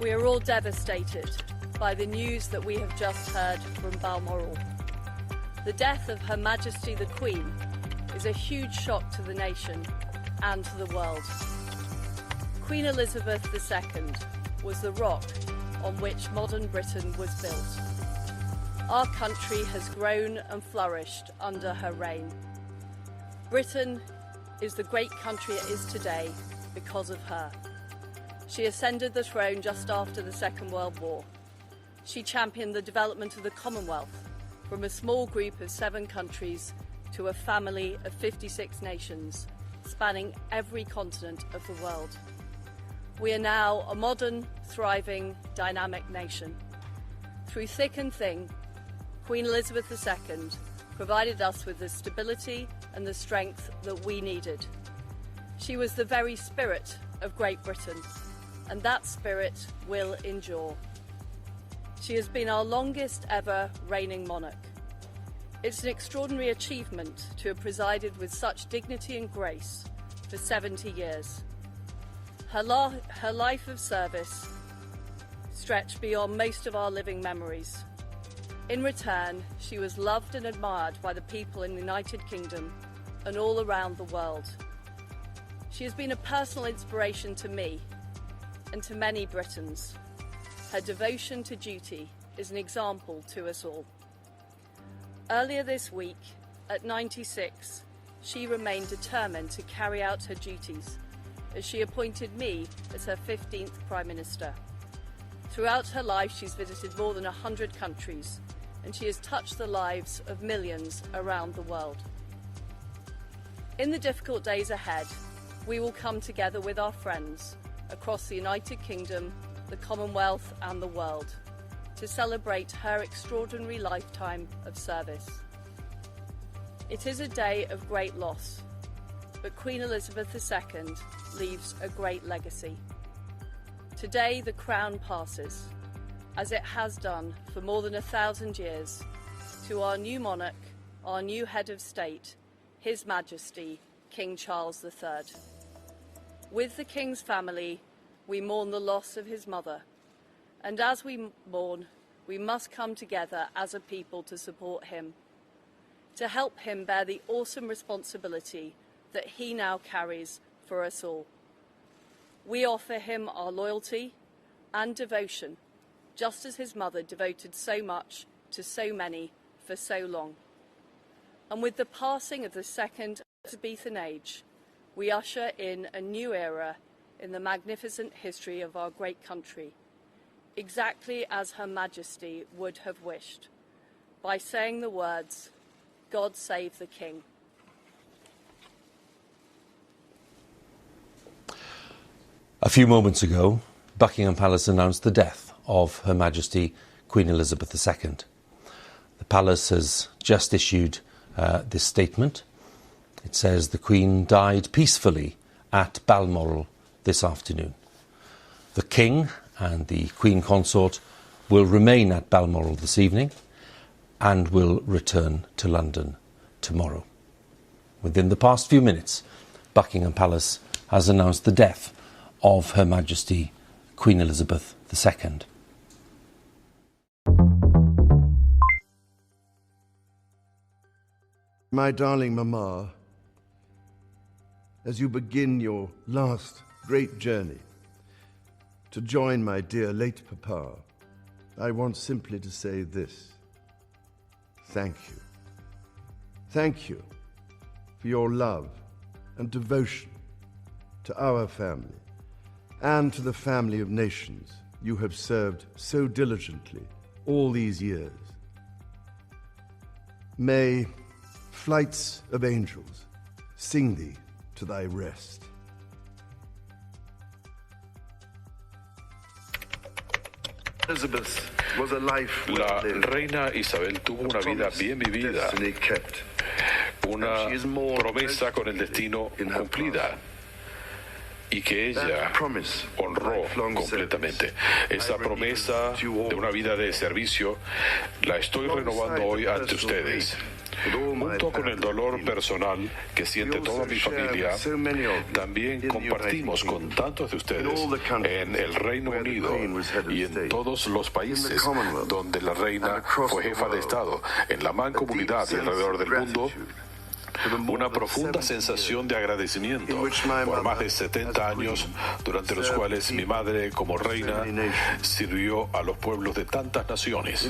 We are all devastated by the news that we have just heard from Balmoral. The death of Her Majesty the Queen is a huge shock to the nation and to the world. Queen Elizabeth II was the rock on which modern Britain was built. Our country has grown and flourished under her reign. Britain is the great country it is today because of her. She ascended the throne just after the Second World War. She championed the development of the Commonwealth from a small group of 7 countries to a family of 56 nations, spanning every continent of the world. We are now a modern, thriving, dynamic nation. Through thick and thin, Queen Elizabeth II provided us with the stability and the strength that we needed. She was the very spirit of Great Britain, and that spirit will endure. She has been our longest ever reigning monarch. It's an extraordinary achievement to have presided with such dignity and grace for 70 years. Her life of service stretched beyond most of our living memories. In return, she was loved and admired by the people in the United Kingdom and all around the world. She has been a personal inspiration to me and to many Britons. Her devotion to duty is an example to us all. Earlier this week, at 96, she remained determined to carry out her duties as she appointed me as her 15th Prime Minister. Throughout her life, she's visited more than 100 countries, and she has touched the lives of millions around the world. In the difficult days ahead, we will come together with our friends across the United Kingdom, the Commonwealth and the world to celebrate her extraordinary lifetime of service. It is a day of great loss, but Queen Elizabeth II leaves a great legacy. Today the crown passes, as it has done for more than 1,000 years, to our new monarch, our new head of state, His Majesty King Charles III. With the King's family, we mourn the loss of his mother, and as we mourn, we must come together as a people to support him, to help him bear the awesome responsibility that he now carries for us all. We offer him our loyalty and devotion, just as his mother devoted so much to so many for so long. And with the passing of the second Elizabethan age, we usher in a new era in the magnificent history of our great country, exactly as Her Majesty would have wished, by saying the words, "God save the King." A few moments ago, Buckingham Palace announced the death of Her Majesty Queen Elizabeth II. The Palace has just issued this statement. It says the Queen died peacefully at Balmoral this afternoon. The King and the Queen Consort will remain at Balmoral this evening and will return to London tomorrow. Within the past few minutes, Buckingham Palace has announced the death of Her Majesty Queen Elizabeth II. My darling Mamma, as you begin your last great journey to join my dear late Papa, I want simply to say this. Thank you. Thank you for your love and devotion to our family and to the family of nations you have served so diligently all these years. May flights of angels sing thee to thy rest. Elizabeth was a life La reina Isabel tuvo una vida bien vivida, una promesa con el destino cumplida y que ella honró completamente. Esa promesa de una vida de servicio la estoy renovando hoy ante ustedes. Junto con el dolor personal que siente toda mi familia, también compartimos con tantos de ustedes en el Reino Unido y en todos los países donde la reina fue jefa de Estado, en la mancomunidad y alrededor del mundo, una profunda sensación de agradecimiento por más de 70 años durante los cuales mi madre, como reina, sirvió a los pueblos de tantas naciones.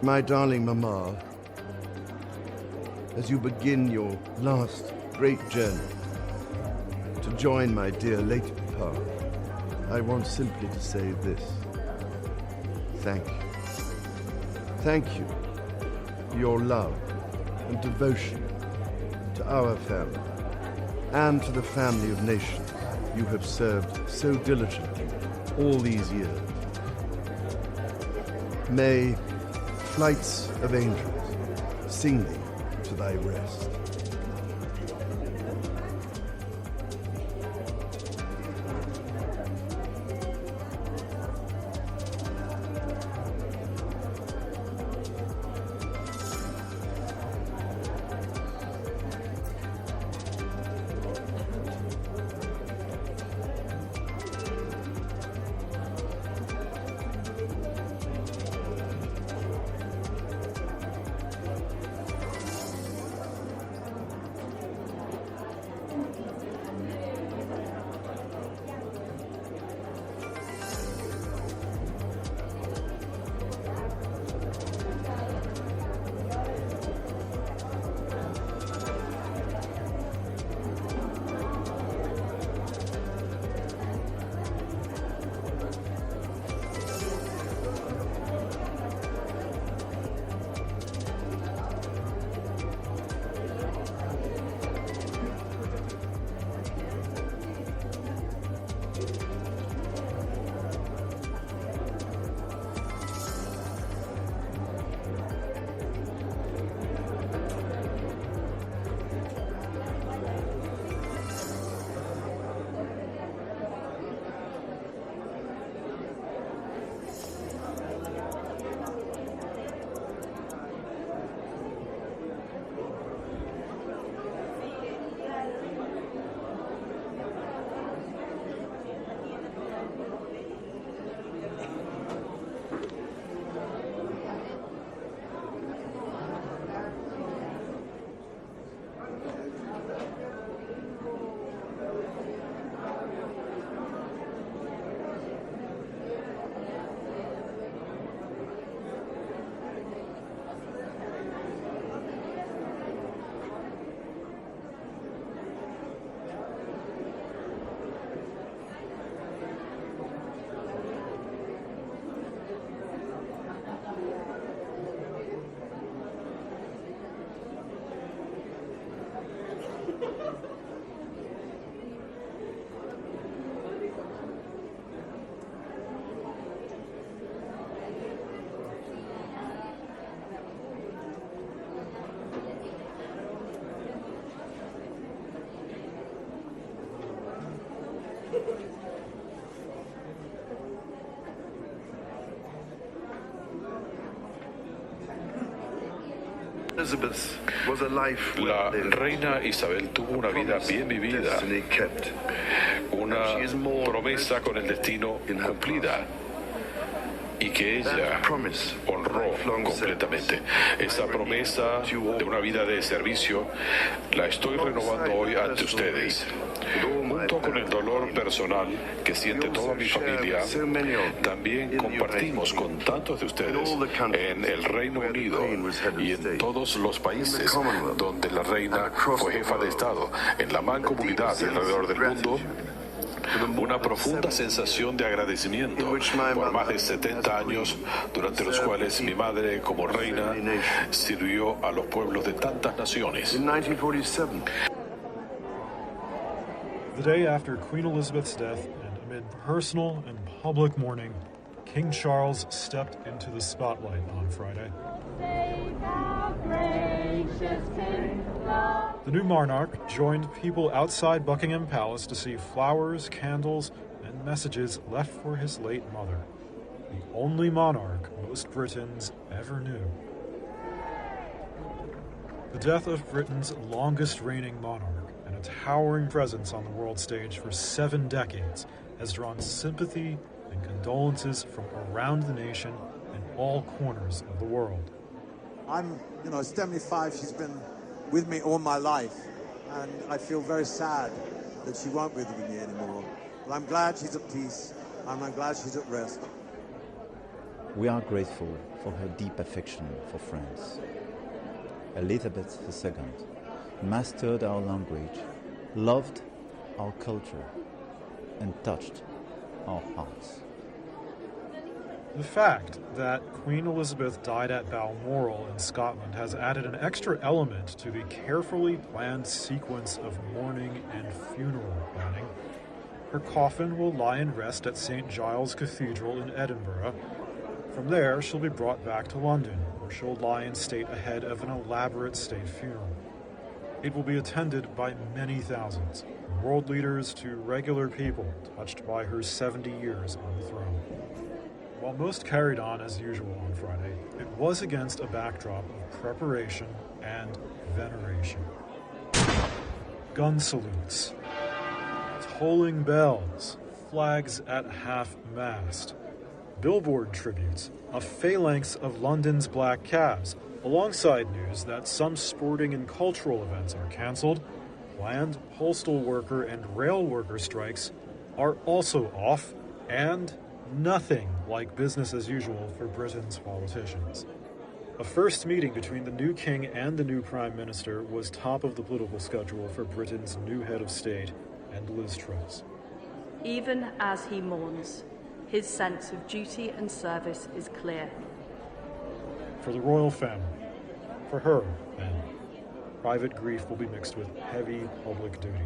My darling Mama, as you begin your last great journey to join my dear late Papa, I want simply to say this. Thank you. Thank you for your love and devotion to our family and to the family of nations you have served so diligently all these years. May flights of angels sing thee to thy rest. La reina Isabel tuvo una vida bien vivida, una promesa con el destino cumplida, y que ella honró completamente. Esa promesa de una vida de servicio la estoy renovando hoy ante ustedes. Junto con el dolor personal que siente toda mi familia, también compartimos con tantos de ustedes en el Reino Unido y en todos los países donde la reina fue jefa de Estado, en la mancomunidad y alrededor del mundo, una profunda sensación de agradecimiento por más de 70 años durante los cuales mi madre como reina sirvió a los pueblos de tantas naciones. The day after Queen Elizabeth's death and amid personal and public mourning, King Charles stepped into the spotlight on Friday. The new monarch joined people outside Buckingham Palace to see flowers, candles, and messages left for his late mother, the only monarch most Britons ever knew. The death of Britain's longest reigning monarch and a towering presence on the world stage for 7 decades has drawn sympathy and condolences from around the nation and all corners of the world. I'm 75, she's been with me all my life, and I feel very sad that she won't be with me anymore. But I'm glad she's at peace, and I'm glad she's at rest. We are grateful for her deep affection for France. Elizabeth II mastered our language, loved our culture, and touched our hearts. The fact that Queen Elizabeth died at Balmoral in Scotland has added an extra element to the carefully planned sequence of mourning and funeral planning. Her coffin will lie in rest at St. Giles Cathedral in Edinburgh. From there, she'll be brought back to London, where she'll lie in state ahead of an elaborate state funeral. It will be attended by many thousands, from world leaders to regular people touched by her 70 years on the throne. While most carried on as usual on Friday, it was against a backdrop of preparation and veneration. Gun salutes, tolling bells, flags at half-mast, billboard tributes, a phalanx of London's black cabs, alongside news that some sporting and cultural events are cancelled, planned postal worker and rail worker strikes are also off, and nothing like business as usual for Britain's politicians. A first meeting between the new king and the new prime minister was top of the political schedule for Britain's new head of state and Liz Truss. Even as he mourns, his sense of duty and service is clear. For the royal family, for her, then, private grief will be mixed with heavy public duty.